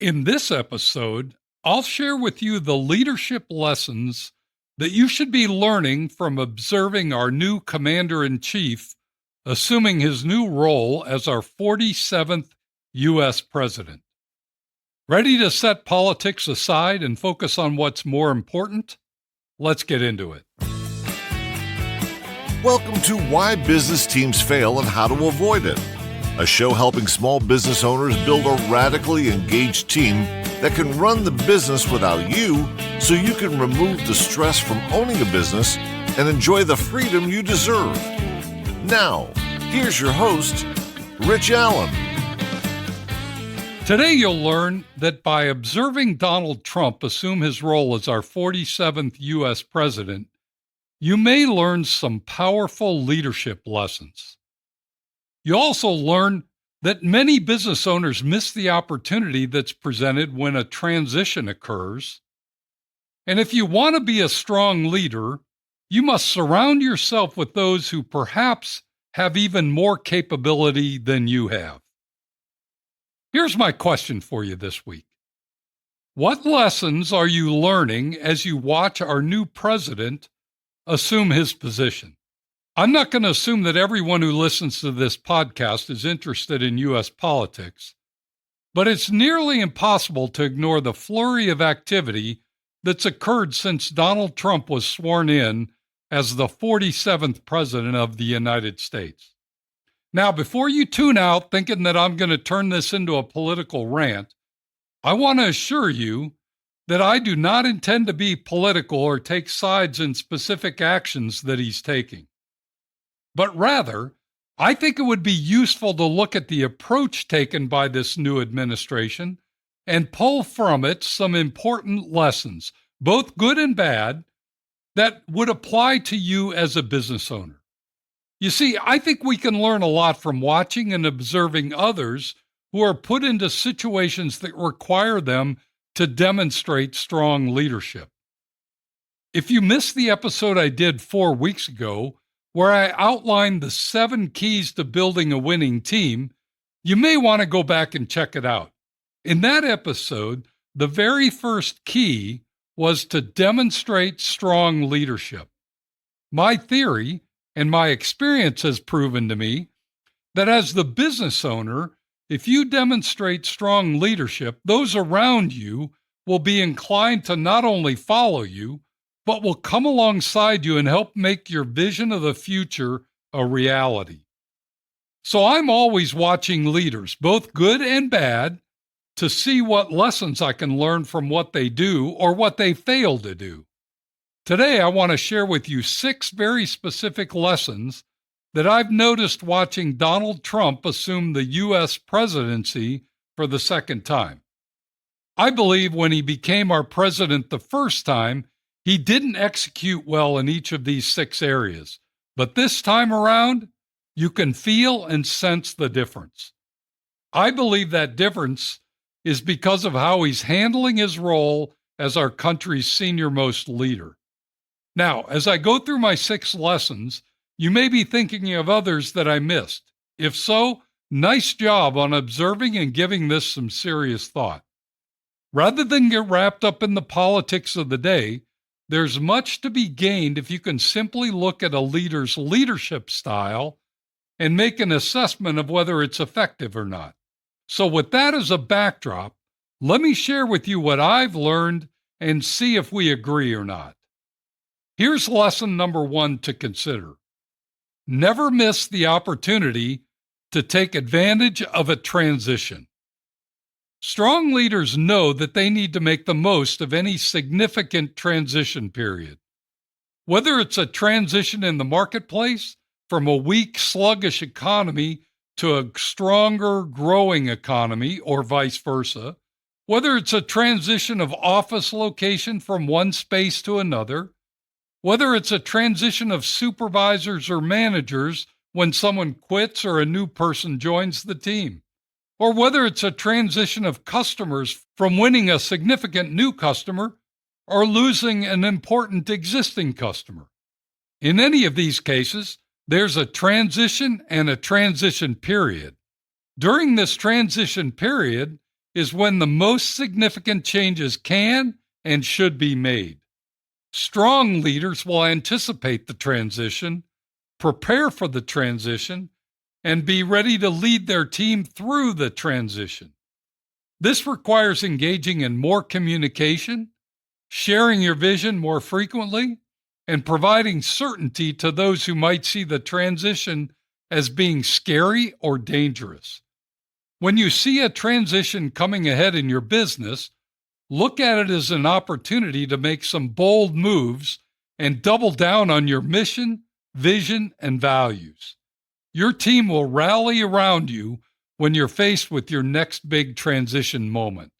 In this episode, I'll share with you the leadership lessons that you should be learning from observing our new Commander in Chief assuming his new role as our 47th U.S. President. Ready to set politics aside and focus on what's more important? Let's get into it. Welcome to Why Business Teams Fail and How to Avoid It, a show helping small business owners build a radically engaged team that can run the business without you so you can remove the stress from owning a business and enjoy the freedom you deserve. Now, here's your host, Rich Allen. Today you'll learn that by observing Donald Trump assume his role as our 47th U.S. President, you may learn some powerful leadership lessons. You also learn that many business owners miss the opportunity that's presented when a transition occurs. And if you want to be a strong leader, you must surround yourself with those who perhaps have even more capability than you have. Here's my question for you this week. What lessons are you learning as you watch our new president assume his position? I'm not going to assume that everyone who listens to this podcast is interested in U.S. politics, but it's nearly impossible to ignore the flurry of activity that's occurred since Donald Trump was sworn in as the 47th President of the United States. Now, before you tune out thinking that I'm going to turn this into a political rant, I want to assure you that I do not intend to be political or take sides in specific actions that he's taking. But rather, I think it would be useful to look at the approach taken by this new administration and pull from it some important lessons, both good and bad, that would apply to you as a business owner. You see, I think we can learn a lot from watching and observing others who are put into situations that require them to demonstrate strong leadership. If you missed the episode I did 4 weeks ago, where I outlined the 7 keys to building a winning team, you may want to go back and check it out. In that episode, the very first key was to demonstrate strong leadership. My theory and my experience has proven to me that as the business owner, if you demonstrate strong leadership, those around you will be inclined to not only follow you, but will come alongside you and help make your vision of the future a reality. So I'm always watching leaders, both good and bad, to see what lessons I can learn from what they do or what they fail to do. Today, I want to share with you 6 very specific lessons that I've noticed watching Donald Trump assume the U.S. presidency for the second time. I believe when he became our president the first time, he didn't execute well in each of these 6 areas. But this time around, you can feel and sense the difference. I believe that difference is because of how he's handling his role as our country's senior-most leader. Now, as I go through my 6 lessons, you may be thinking of others that I missed. If so, nice job on observing and giving this some serious thought. Rather than get wrapped up in the politics of the day, there's much to be gained if you can simply look at a leader's leadership style and make an assessment of whether it's effective or not. So with that as a backdrop, let me share with you what I've learned and see if we agree or not. Here's lesson number 1 to consider. Never miss the opportunity to take advantage of a transition. Strong leaders know that they need to make the most of any significant transition period. Whether it's a transition in the marketplace from a weak, sluggish economy to a stronger, growing economy, or vice versa, whether it's a transition of office location from one space to another, whether it's a transition of supervisors or managers when someone quits or a new person joins the team, or whether it's a transition of customers from winning a significant new customer or losing an important existing customer. In any of these cases, there's a transition and a transition period. During this transition period, is when the most significant changes can and should be made. Strong leaders will anticipate the transition, prepare for the transition, and be ready to lead their team through the transition. This requires engaging in more communication, sharing your vision more frequently, and providing certainty to those who might see the transition as being scary or dangerous. When you see a transition coming ahead in your business, look at it as an opportunity to make some bold moves and double down on your mission, vision, and values. Your team will rally around you when you're faced with your next big transition moment.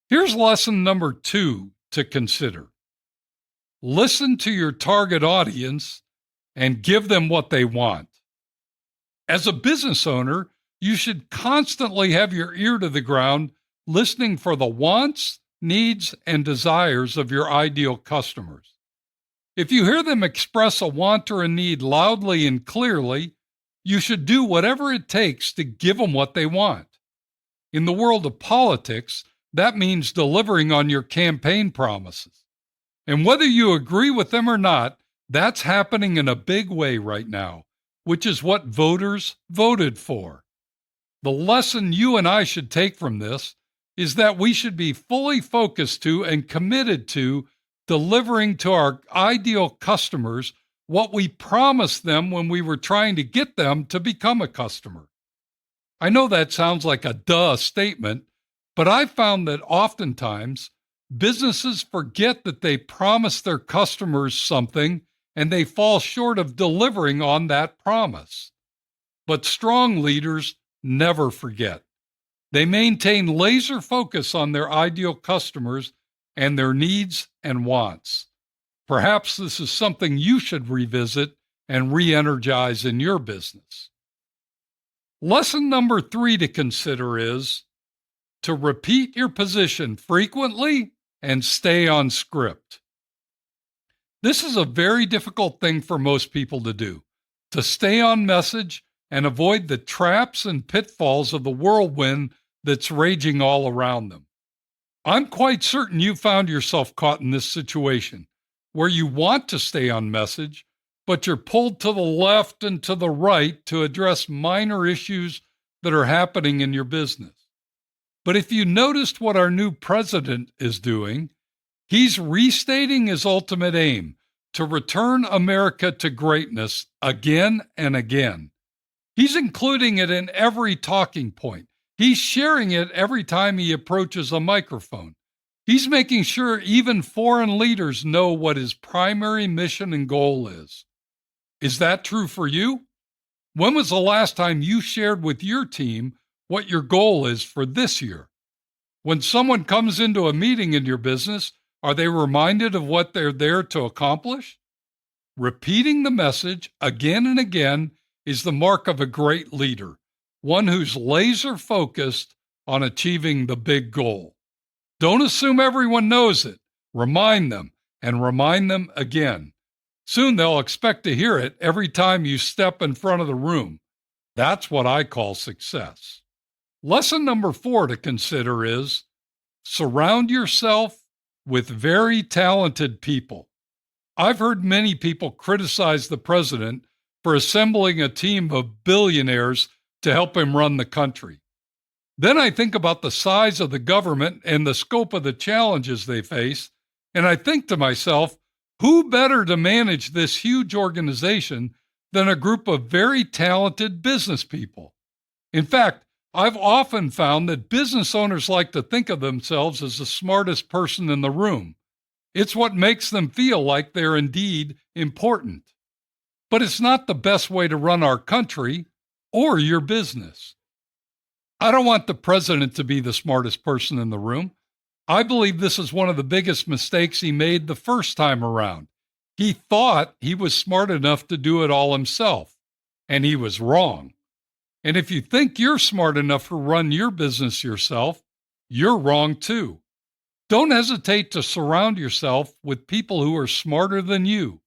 Here's lesson number 2 to consider. Listen to your target audience and give them what they want. As a business owner, you should constantly have your ear to the ground, listening for the wants, needs, and desires of your ideal customers. If you hear them express a want or a need loudly and clearly, you should do whatever it takes to give them what they want. In the world of politics, that means delivering on your campaign promises. And whether you agree with them or not, that's happening in a big way right now, which is what voters voted for. The lesson you and I should take from this is that we should be fully focused to and committed to delivering to our ideal customers what we promised them when we were trying to get them to become a customer. I know that sounds like a duh statement, but I've found that oftentimes businesses forget that they promised their customers something and they fall short of delivering on that promise. But strong leaders never forget. They maintain laser focus on their ideal customers and their needs and wants. Perhaps this is something you should revisit and re-energize in your business. Lesson number 3 to consider is to repeat your position frequently and stay on script. This is a very difficult thing for most people to do, to stay on message and avoid the traps and pitfalls of the whirlwind that's raging all around them. I'm quite certain you found yourself caught in this situation, where you want to stay on message, but you're pulled to the left and to the right to address minor issues that are happening in your business. But if you noticed what our new president is doing, he's restating his ultimate aim to return America to greatness again and again. He's including it in every talking point. He's sharing it every time he approaches a microphone. He's making sure even foreign leaders know what his primary mission and goal is. Is that true for you? When was the last time you shared with your team what your goal is for this year? When someone comes into a meeting in your business, are they reminded of what they're there to accomplish? Repeating the message again and again is the mark of a great leader, one who's laser focused on achieving the big goal. Don't assume everyone knows it. Remind them and remind them again. Soon they'll expect to hear it every time you step in front of the room. That's what I call success. Lesson number 4 to consider is surround yourself with very talented people. I've heard many people criticize the president for assembling a team of billionaires to help him run the country. Then I think about the size of the government and the scope of the challenges they face, and I think to myself, who better to manage this huge organization than a group of very talented business people? In fact, I've often found that business owners like to think of themselves as the smartest person in the room. It's what makes them feel like they're indeed important. But it's not the best way to run our country or your business. I don't want the president to be the smartest person in the room. I believe this is one of the biggest mistakes he made the first time around. He thought he was smart enough to do it all himself, and he was wrong. And if you think you're smart enough to run your business yourself, you're wrong too. Don't hesitate to surround yourself with people who are smarter than you.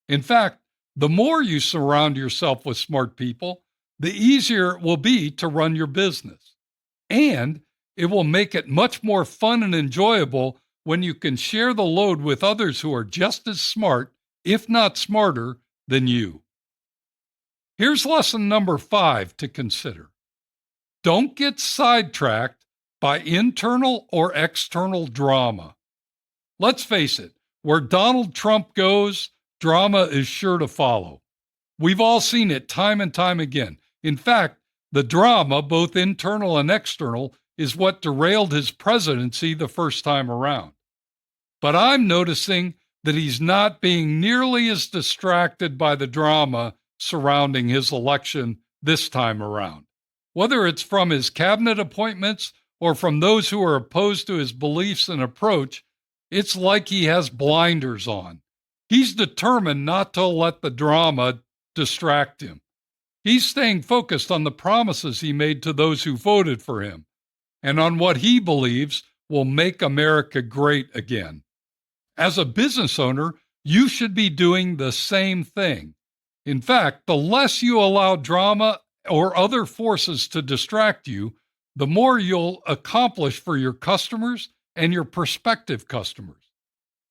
In fact, the more you surround yourself with smart people, the easier it will be to run your business. And It will make it much more fun and enjoyable when you can share the load with others who are just as smart, if not smarter, than you. Here's lesson number 5 to consider. Don't get sidetracked by internal or external drama. Let's face it, where Donald Trump goes, drama is sure to follow. We've all seen it time and time again. In fact, the drama, both internal and external, is what derailed his presidency the first time around. But I'm noticing that he's not being nearly as distracted by the drama surrounding his election this time around. Whether it's from his cabinet appointments or from those who are opposed to his beliefs and approach, it's like he has blinders on. He's determined not to let the drama distract him. He's staying focused on the promises he made to those who voted for him and on what he believes will make America great again. As a business owner, you should be doing the same thing. In fact, the less you allow drama or other forces to distract you, the more you'll accomplish for your customers and your prospective customers.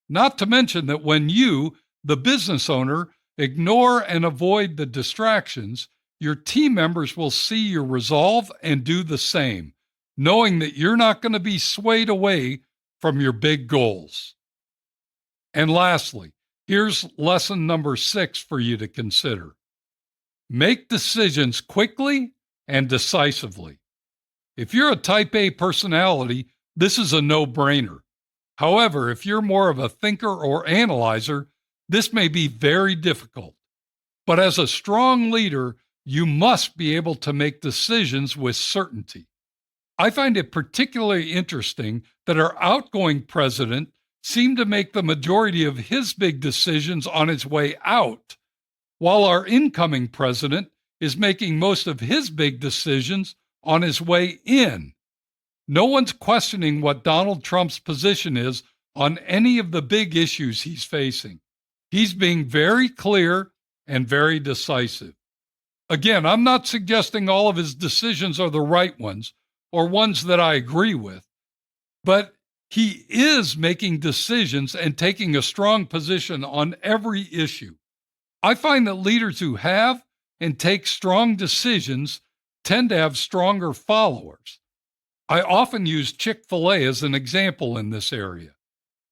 Not to mention that when you, the business owner, ignore and avoid the distractions, your team members will see your resolve and do the same, knowing that you're not going to be swayed away from your big goals. And lastly, here's lesson number 6 for you to consider. Make decisions quickly and decisively. If you're a type A personality, this is a no-brainer. However, if you're more of a thinker or analyzer, this may be very difficult. But as a strong leader, you must be able to make decisions with certainty. I find it particularly interesting that our outgoing president seemed to make the majority of his big decisions on his way out, while our incoming president is making most of his big decisions on his way in. No one's questioning what Donald Trump's position is on any of the big issues he's facing. He's being very clear and very decisive. Again, I'm not suggesting all of his decisions are the right ones or ones that I agree with, but he is making decisions and taking a strong position on every issue. I find that leaders who have and take strong decisions tend to have stronger followers. I often use Chick-fil-A as an example in this area.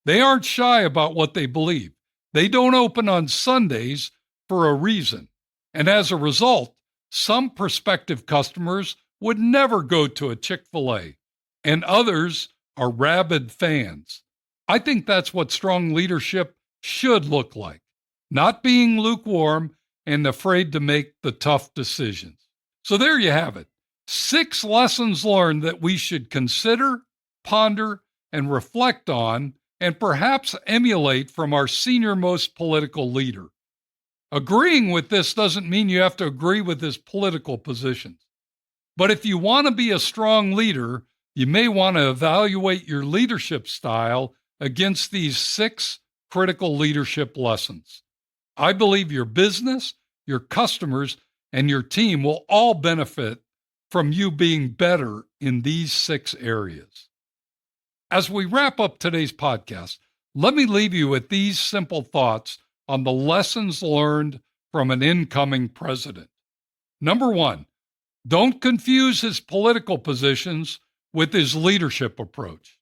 They aren't shy about what they believe. They don't open on Sundays for a reason. And as a result, some prospective customers would never go to a Chick-fil-A, and others are rabid fans. I think that's what strong leadership should look like, not being lukewarm and afraid to make the tough decisions. So there you have it. 6 lessons learned that we should consider, ponder, and reflect on, and perhaps emulate from our senior-most political leader. Agreeing with this doesn't mean you have to agree with his political positions. But if you want to be a strong leader, you may want to evaluate your leadership style against these 6 critical leadership lessons. I believe your business, your customers, and your team will all benefit from you being better in these 6 areas. As we wrap up today's podcast, let me leave you with these simple thoughts on the lessons learned from an incoming president. Number 1, don't confuse his political positions with his leadership approach.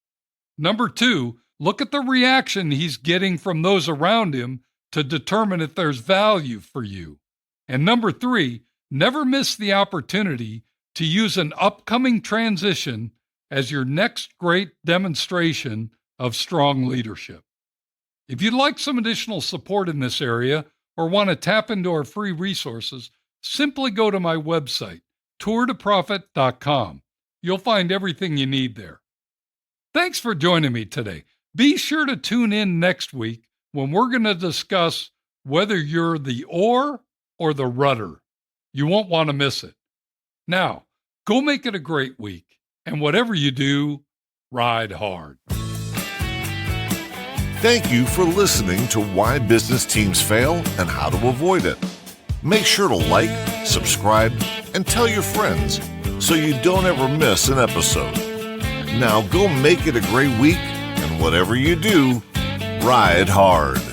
Number 2, look at the reaction he's getting from those around him to determine if there's value for you. And number 3, never miss the opportunity to use an upcoming transition as your next great demonstration of strong leadership. If you'd like some additional support in this area or want to tap into our free resources, simply go to my website, tourtoprofit.com. You'll find everything you need there. Thanks for joining me today. Be sure to tune in next week when we're going to discuss whether you're the oar or the rudder. You won't want to miss it. Now, go make it a great week, and whatever you do, ride hard. Thank you for listening to Why Business Teams Fail and How to Avoid It. Make sure to like, subscribe, and tell your friends so you don't ever miss an episode. Now go make it a great week, and whatever you do, ride hard.